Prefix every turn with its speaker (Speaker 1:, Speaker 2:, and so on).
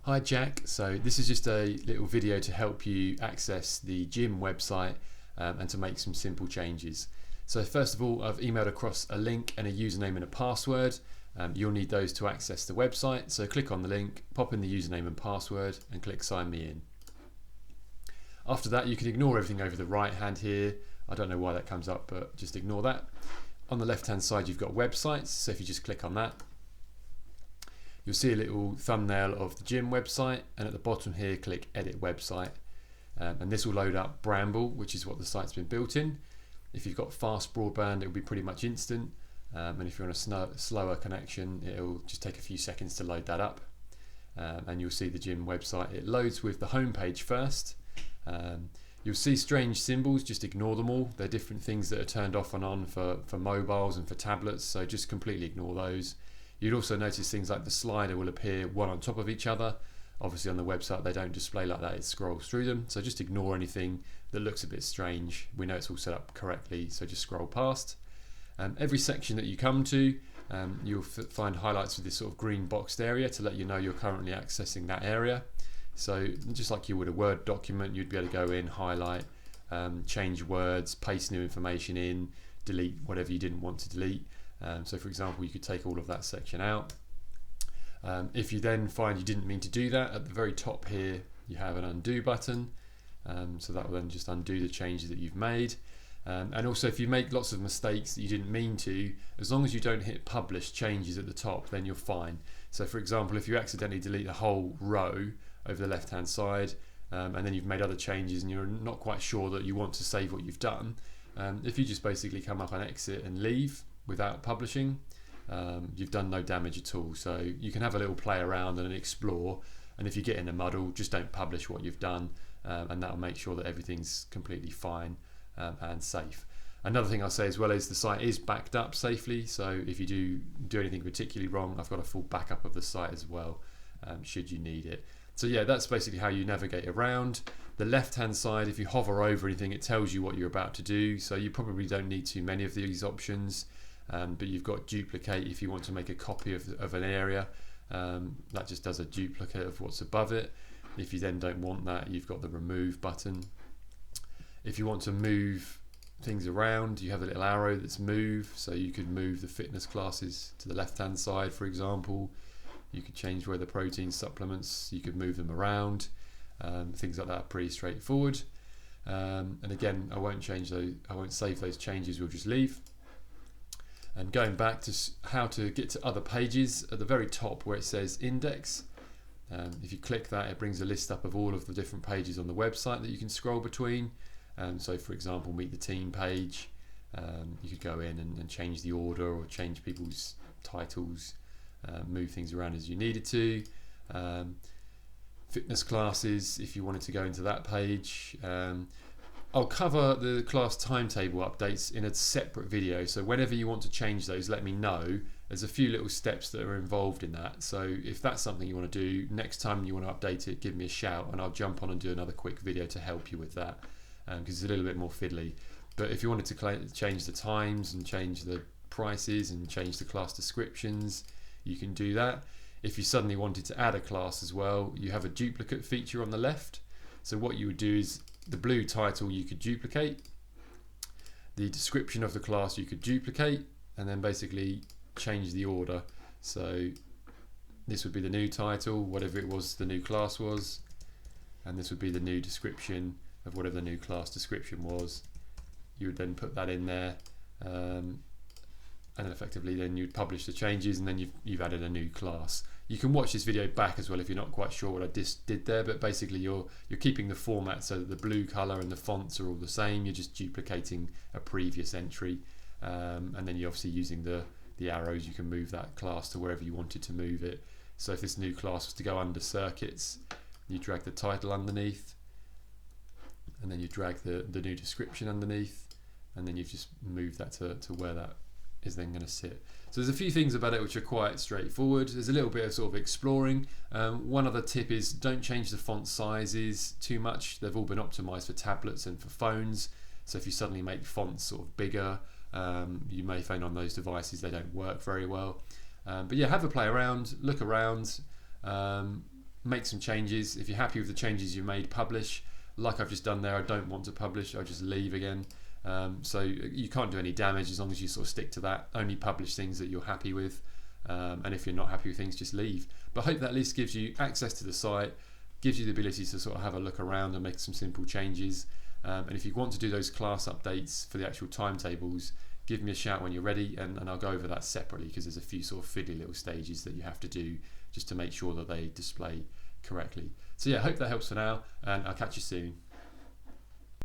Speaker 1: Hi Jack, so this is just a little video to help you access the gym website and to make some simple changes. So first of all, I've emailed across a link and a username and a password. You'll need those to access the website, so click on the link, pop in the username and password and click sign me in. After that you can ignore everything over the right hand here. I don't know why that comes up, but just ignore that. On the left hand side you've got websites, so if you just click on that, you'll see a little thumbnail of the gym website, and at the bottom here click edit website, and this will load up Bramble, which is what the site's been built in. If you've got fast broadband, it will be pretty much instant, and if you're on a slower connection, it'll just take a few seconds to load that up. And you'll see the gym website. It loads with the home page first. You'll see strange symbols, just ignore them all. They're different things that are turned off and on for mobiles and for tablets, so just completely ignore those. You'd also notice things like the slider will appear one on top of each other. Obviously on the website they don't display like that, it scrolls through them, so just ignore anything that looks a bit strange. We know it's all set up correctly, so just scroll past. Every section that you come to, you'll find highlights with this sort of green boxed area to let you know you're currently accessing that area. So just like you would a Word document, you'd be able to go in, highlight, change words, paste new information in, delete whatever you didn't want to delete. So for example, you could take all of that section out. If you then find you didn't mean to do that, at the very top here you have an undo button, so that will then just undo the changes that you've made. And also if you make lots of mistakes that you didn't mean to, as long as you don't hit publish changes at the top, then you're fine. So for example, if you accidentally delete the whole row over the left hand side, and then you've made other changes and you're not quite sure that you want to save what you've done, if you just basically come up and exit and leave without publishing, you've done no damage at all. So you can have a little play around and explore, and if you get in a muddle, just don't publish what you've done, and that'll make sure that everything's completely fine and safe. Another thing I'll say as well is the site is backed up safely, so if you do anything particularly wrong, I've got a full backup of the site as well, should you need it. So yeah, that's basically how you navigate around. The left hand side, if you hover over anything, it tells you what you're about to do, so you probably don't need too many of these options. But you've got duplicate if you want to make a copy of an area. That just does a duplicate of what's above it. If you then don't want that, you've got the remove button. If you want to move things around, you have a little arrow that's move, so you could move the fitness classes to the left hand side, for example. You could change where the protein supplements, you could move them around. Things like that are pretty straightforward. And again, I won't save those changes, we'll just leave. And going back to how to get to other pages, at the very top where it says index, if you click that, it brings a list up of all of the different pages on the website that you can scroll between. So for example, meet the team page, you could go in and change the order or change people's titles, move things around as you needed to. Fitness classes, if you wanted to go into that page. I'll cover the class timetable updates in a separate video, so whenever you want to change those, let me know. There's a few little steps that are involved in that, so if that's something you want to do, next time you want to update it, give me a shout and I'll jump on and do another quick video to help you with that, because it's a little bit more fiddly. But if you wanted to change the times and change the prices and change the class descriptions, you can do that. If you suddenly wanted to add a class as well, you have a duplicate feature on the left. So what you would do is the blue title you could duplicate, the description of the class you could duplicate, and then basically change the order. So this would be the new title, whatever it was the new class was, and this would be the new description of whatever the new class description was. You would then put that in there, and then effectively then you'd publish the changes, and then you've added a new class. You can watch this video back as well if you're not quite sure what I just did there, but basically you're keeping the format so that the blue colour and the fonts are all the same. You're just duplicating a previous entry, and then you're obviously using the arrows. You can move that class to wherever you wanted to move it. So if this new class was to go under circuits, you drag the title underneath, and then you drag the new description underneath, and then you've just moved that to where that is then going to sit. So there's a few things about it which are quite straightforward. There's a little bit of sort of exploring. One other tip is don't change the font sizes too much. They've all been optimized for tablets and for phones, so if you suddenly make fonts sort of bigger, you may find on those devices they don't work very well. But yeah, have a play around, look around, make some changes. If you're happy with the changes you made, publish. Like I've just done there, I don't want to publish, I'll just leave again. So you can't do any damage as long as you sort of stick to that. Only publish things that you're happy with, and if you're not happy with things, just leave. But I hope that at least gives you access to the site, gives you the ability to sort of have a look around and make some simple changes. And if you want to do those class updates for the actual timetables, give me a shout when you're ready, and I'll go over that separately, because there's a few sort of fiddly little stages that you have to do just to make sure that they display correctly. So yeah, I hope that helps for now, and I'll catch you soon.